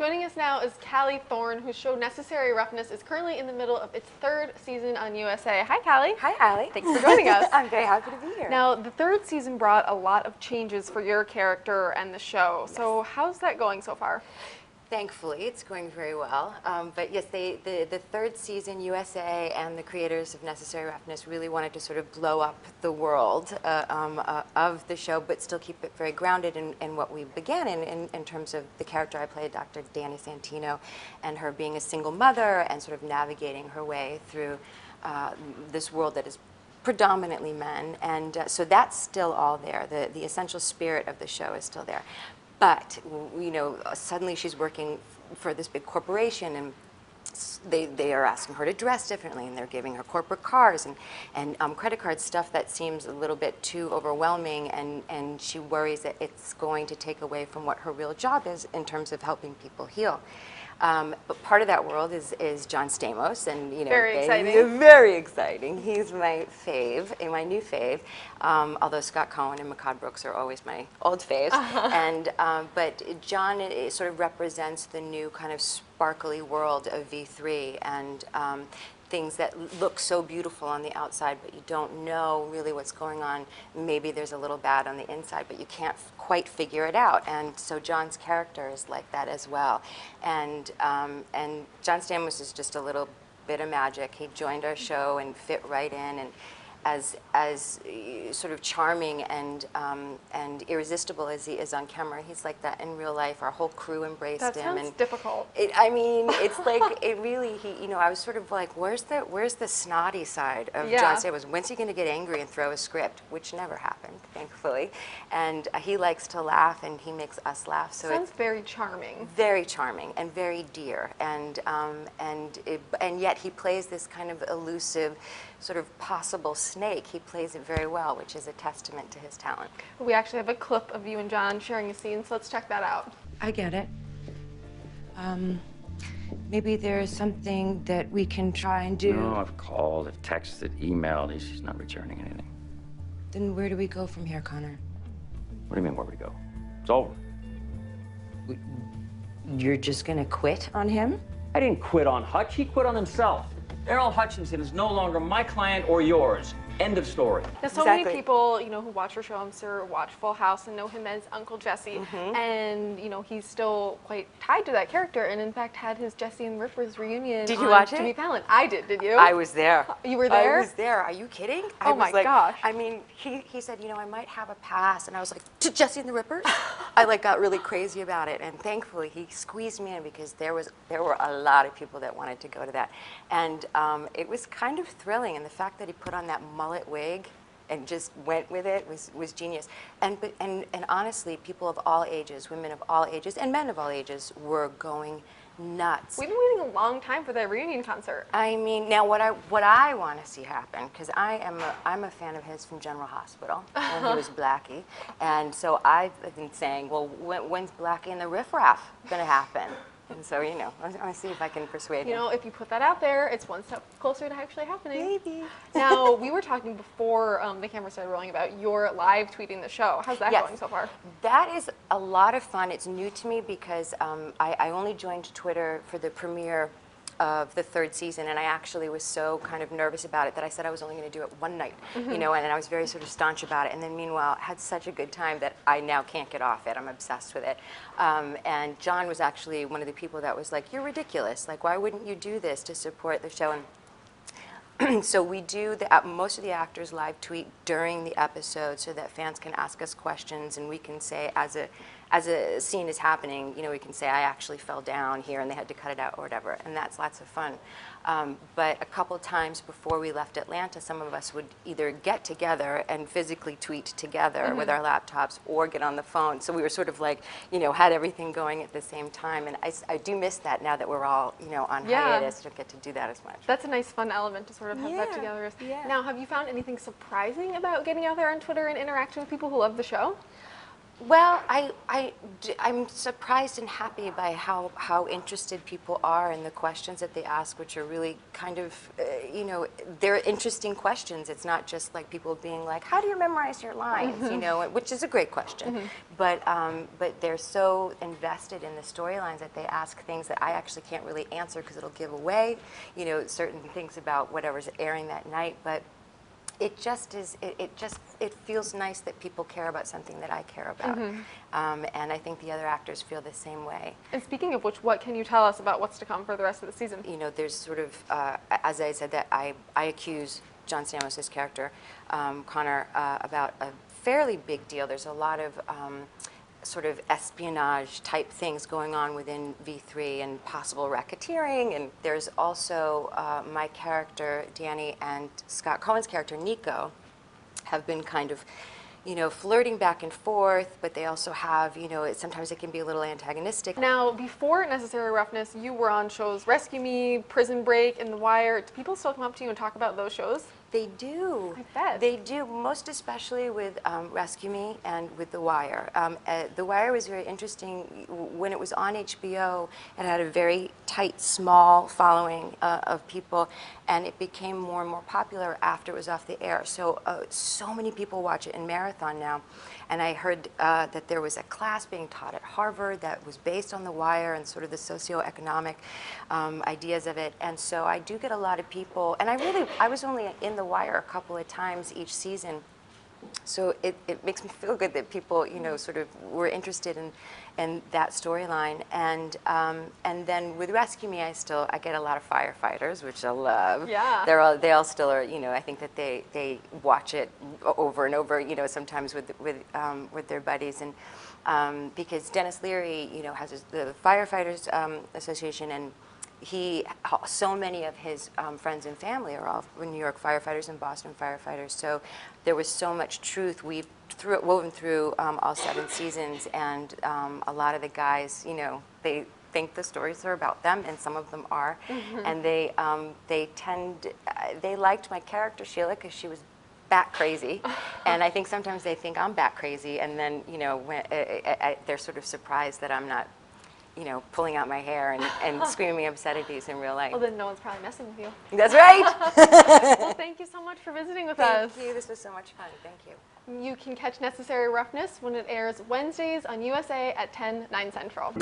Joining us now is Callie Thorne, whose show Necessary Roughness is currently in the middle of its third season on USA. Hi, Callie. Hi, Allie. Thanks for joining us. I'm very happy to be here. Now, the third season brought a lot of changes for your character and the show. Yes. So how's that going so far? Thankfully, it's going very well. But yes, the third season, USA and the creators of Necessary Roughness really wanted to sort of blow up the world of the show, but still keep it very grounded in what we began in terms of the character I played, Dr. Danny Santino, and her being a single mother and sort of navigating her way through this world that is predominantly men. And so that's still all there. The essential spirit of the show is still there. But, you know, suddenly she's working for this big corporation, and they are asking her to dress differently, and they're giving her corporate cars and credit cards, stuff that seems a little bit too overwhelming, and she worries that it's going to take away from what her real job is in terms of helping people heal. But part of that world is John Stamos, and you know, Very exciting. Very exciting. He's my fave, my new fave. Although Scott Cohen and Makad Brooks are always my old faves, and but John sort of represents the new kind of sparkly world of V3 and. Things that look so beautiful on the outside, but you don't know really what's going on. Maybe there's a little bad on the inside, but you can't quite figure it out. And so John's character is like that as well. And John Stamos is just a little bit of magic. He joined our show and fit right in, and as sort of charming and irresistible as he is on camera, he's like that in real life. Our whole crew embraced him. That sounds and difficult. I mean, it's like it really. You know, I was sort of like, where's the snotty side of John Stamos? When's he going to get angry and throw a script? Which never happened, thankfully. And he likes to laugh, and he makes us laugh. So Sounds very charming. Very charming and very dear, and yet he plays this kind of elusive, sort of possible snake. He plays it very well, which is a testament to his talent. We actually have a clip of you and John sharing a scene, so let's check that out. I get it. Maybe there's something that we can try and do. No, I've called, I've texted, emailed. She's not returning anything. Then where do we go from here, Connor? What do you mean, where we go? It's over. You're just gonna quit on him? I didn't quit on Hutch. He quit on himself. Errol Hutchinson is no longer my client or yours. End of story. Now, so many people, you know, who watch your show, I'm sure, watch Full House and know him as Uncle Jesse. And, you know, he's still quite tied to that character, and in fact had his Jesse and Rippers reunion Did you on watch it? Jimmy Fallon. I did you? I was there. You were there? I was there. Are you kidding? Oh my gosh. I mean, he said, you know, I might have a pass, and I was like, to Jesse and the Rippers? I like got really crazy about it, and thankfully he squeezed me in because there were a lot of people that wanted to go to that, and it was kind of thrilling, and the fact that he put on that mullet wig and just went with it was genius. And honestly, people of all ages, women of all ages, and men of all ages were going nuts. We've been waiting a long time for that reunion concert. I mean, now what I want to see happen, because I'm a fan of his from General Hospital, when he was Blackie, and so I've been saying, well, when's Blackie and the Riff Raff going to happen? And so, you know, I want to see if I can persuade him. You know, if you put that out there, it's one step closer to actually happening. Maybe. Now, we were talking before the camera started rolling about your live tweeting the show. How's that going so far? That is a lot of fun. It's new to me because I only joined Twitter for the premiere of the third season, and I actually was so kind of nervous about it that I said I was only going to do it one night, you know, and I was very sort of staunch about it. And then meanwhile, had such a good time that I now can't get off it. I'm obsessed with it. And John was actually one of the people that was like, you're ridiculous. Like, why wouldn't you do this to support the show? And so we do, most of the actors live tweet during the episode so that fans can ask us questions, and we can say, as a scene is happening, you know, we can say, I actually fell down here and they had to cut it out or whatever, and that's lots of fun. But a couple times before we left Atlanta, some of us would either get together and physically tweet together with our laptops or get on the phone. So we were sort of like, you know, had everything going at the same time. And I do miss that now that we're all, you know, on hiatus. I don't get to do that as much. That's a nice, fun element to sort of have that together. Now, have you found anything surprising about getting out there on Twitter and interacting with people who love the show? Well, I'm surprised and happy by how interested people are in the questions that they ask, which are really kind of, they're interesting questions. It's not just like people being like, how do you memorize your lines, which is a great question. But they're so invested in the storylines that they ask things that I actually can't really answer because it'll give away, certain things about whatever's airing that night. But it just is. It feels nice that people care about something that I care about, and I think the other actors feel the same way. And speaking of which, what can you tell us about what's to come for the rest of the season? There's sort of, as I said, that I accuse John Stamos' character, Connor, about a fairly big deal. There's a lot of sort of espionage type things going on within V3 and possible racketeering, and there's also my character Danny and Scott Cohen's character Nico have been kind of flirting back and forth, but they also have, sometimes it can be a little antagonistic. Now, before Necessary Roughness, you were on shows Rescue Me, Prison Break, and The Wire. Do people still come up to you and talk about those shows? They do. I bet. They do, most especially with Rescue Me and with The Wire. The Wire was very interesting. When it was on HBO, it had a very tight, small following of people, and it became more and more popular after it was off the air. So, so many people watch it in marathon now. And I heard that there was a class being taught at Harvard that was based on The Wire and sort of the socioeconomic ideas of it. And so I do get a lot of people, and I was only in The Wire a couple of times each season. So it makes me feel good that people, sort of were interested in that storyline. And then with Rescue Me, I get a lot of firefighters, which I love. Yeah. They all still are, I think that they watch it over and over, sometimes with their buddies. And because Dennis Leary, has the Firefighters Association, and so many of his friends and family are all New York firefighters and Boston firefighters. So there was so much truth woven through all 7 seasons, and a lot of the guys, they think the stories are about them, and some of them are, and they liked my character Sheila because she was bat crazy, and I think sometimes they think I'm bat crazy, and then when they're sort of surprised that I'm not pulling out my hair and screaming obscenities in real life. Well, then no one's probably messing with you. That's right. Well, thank you so much for visiting with Thank us. you. This was so much fun. Thank you. You can catch Necessary Roughness when it airs Wednesdays on USA at 10, 9 Central.